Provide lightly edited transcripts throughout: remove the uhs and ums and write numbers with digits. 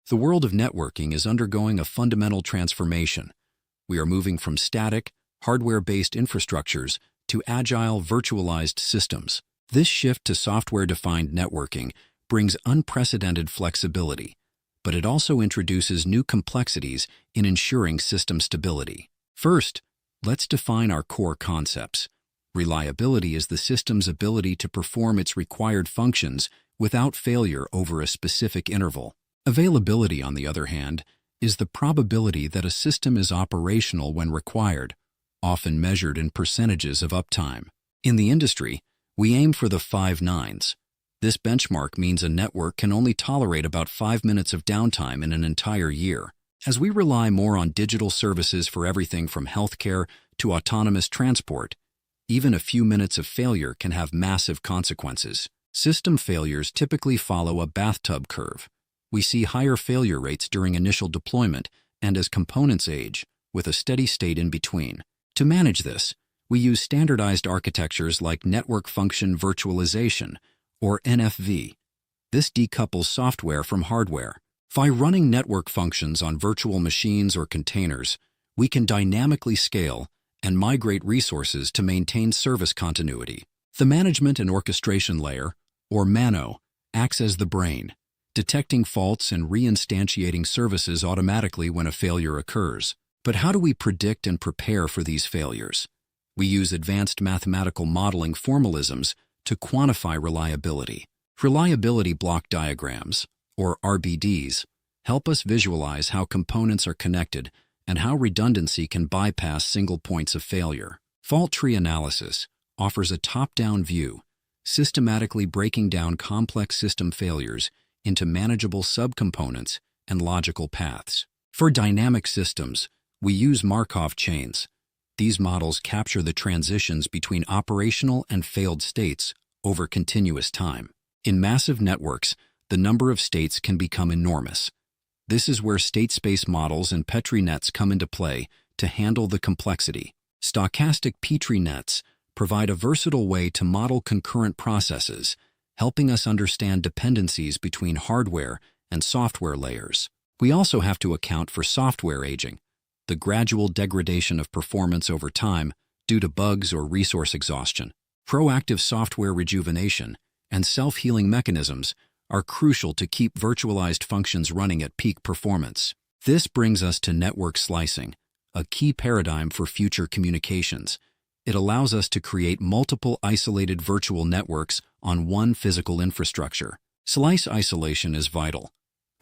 The world of networking is undergoing a fundamental transformation. We are moving from static, hardware-based infrastructures to agile, virtualized systems. This shift to software-defined networking brings unprecedented flexibility, but it also introduces new complexities in ensuring system stability. First, let's define our core concepts. Reliability is the system's ability to perform its required functions without failure over a specific interval. Availability, on the other hand, is the probability that a system is operational when required, often measured in percentages of uptime. In the industry, we aim for the 5 nines. This benchmark means a network can only tolerate about 5 minutes of downtime in an entire year. As we rely more on digital services for everything from healthcare to autonomous transport, even a few minutes of failure can have massive consequences. System failures typically follow a bathtub curve. We see higher failure rates during initial deployment and as components age, with a steady state in between. To manage this, we use standardized architectures like network function virtualization, or NFV. This decouples software from hardware. By running network functions on virtual machines or containers, we can dynamically scale and migrate resources to maintain service continuity. The management and orchestration layer, or MANO, acts as the brain, detecting faults and reinstantiating services automatically when a failure occurs. But how do we predict and prepare for these failures? We use advanced mathematical modeling formalisms to quantify reliability. Reliability block diagrams, or RBDs, help us visualize how components are connected and how redundancy can bypass single points of failure. Fault tree analysis offers a top-down view, systematically breaking down complex system failures into manageable subcomponents and logical paths. For dynamic systems, we use Markov chains. These models capture the transitions between operational and failed states over continuous time. In massive networks, the number of states can become enormous. This is where state space models and Petri nets come into play to handle the complexity. Stochastic Petri nets provide a versatile way to model concurrent processes, helping us understand dependencies between hardware and software layers. We also have to account for software aging, the gradual degradation of performance over time due to bugs or resource exhaustion. Proactive software rejuvenation and self-healing mechanisms are crucial to keep virtualized functions running at peak performance. This brings us to network slicing, a key paradigm for future communications. It allows us to create multiple isolated virtual networks on one physical infrastructure. Slice isolation is vital.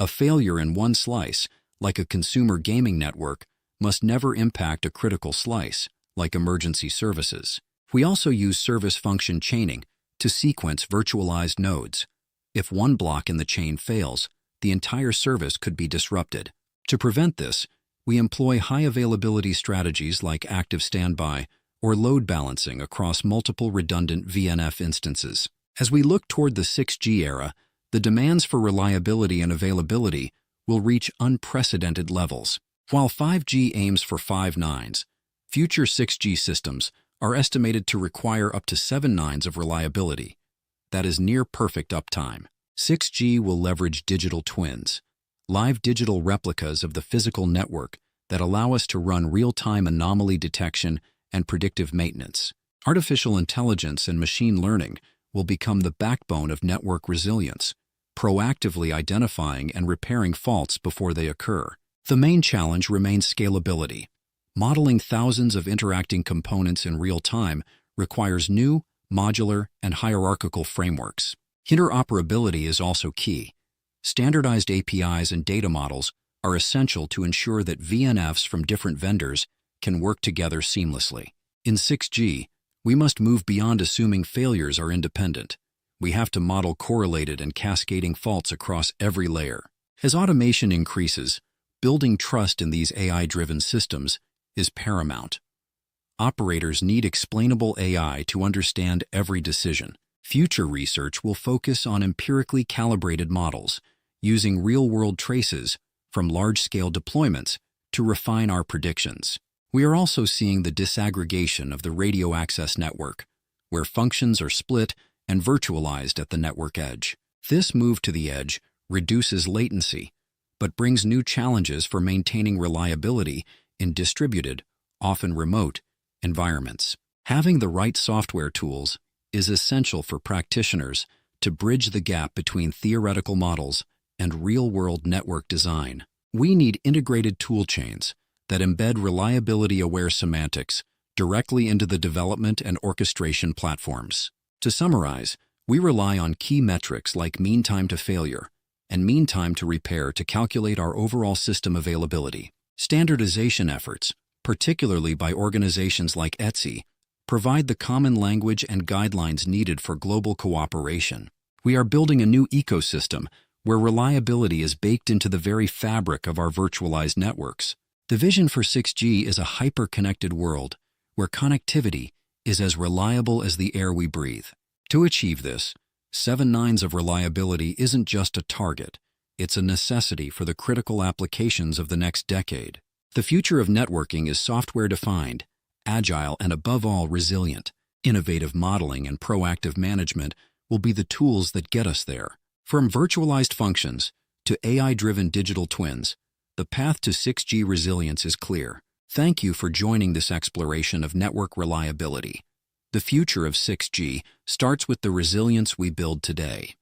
A failure in one slice, like a consumer gaming network, must never impact a critical slice, like emergency services. We also use service function chaining to sequence virtualized nodes. If one block in the chain fails, the entire service could be disrupted. To prevent this, we employ high-availability strategies like active standby or load balancing across multiple redundant VNF instances. As we look toward the 6G era, the demands for reliability and availability will reach unprecedented levels. While 5G aims for 5 nines, future 6G systems are estimated to require up to 7 nines of reliability. That is near perfect uptime. 6G will leverage digital twins, live digital replicas of the physical network that allow us to run real-time anomaly detection and predictive maintenance. Artificial intelligence and machine learning will become the backbone of network resilience, proactively identifying and repairing faults before they occur. The main challenge remains scalability. Modeling thousands of interacting components in real time requires new, modular, and hierarchical frameworks. Interoperability is also key. Standardized APIs and data models are essential to ensure that VNFs from different vendors can work together seamlessly. In 6G, we must move beyond assuming failures are independent. We have to model correlated and cascading faults across every layer. As automation increases, building trust in these AI-driven systems is paramount. Operators need explainable AI to understand every decision. Future research will focus on empirically calibrated models, using real-world traces from large-scale deployments to refine our predictions. We are also seeing the disaggregation of the radio access network, where functions are split and virtualized at the network edge. This move to the edge reduces latency, but brings new challenges for maintaining reliability in distributed, often remote, environments. Having the right software tools is essential for practitioners to bridge the gap between theoretical models and real-world network design. We need integrated toolchains that embed reliability-aware semantics directly into the development and orchestration platforms. To summarize, we rely on key metrics like mean time to failure and mean time to repair to calculate our overall system availability. Standardization efforts, particularly by organizations like Etsy, provide the common language and guidelines needed for global cooperation. We are building a new ecosystem where reliability is baked into the very fabric of our virtualized networks. The vision for 6G is a hyper-connected world where connectivity is as reliable as the air we breathe. To achieve this, 7 nines of reliability isn't just a target, it's a necessity for the critical applications of the next decade. The future of networking is software-defined, agile, and above all, resilient. Innovative modeling and proactive management will be the tools that get us there. From virtualized functions to AI-driven digital twins, the path to 6G resilience is clear. Thank you for joining this exploration of network reliability. The future of 6G starts with the resilience we build today.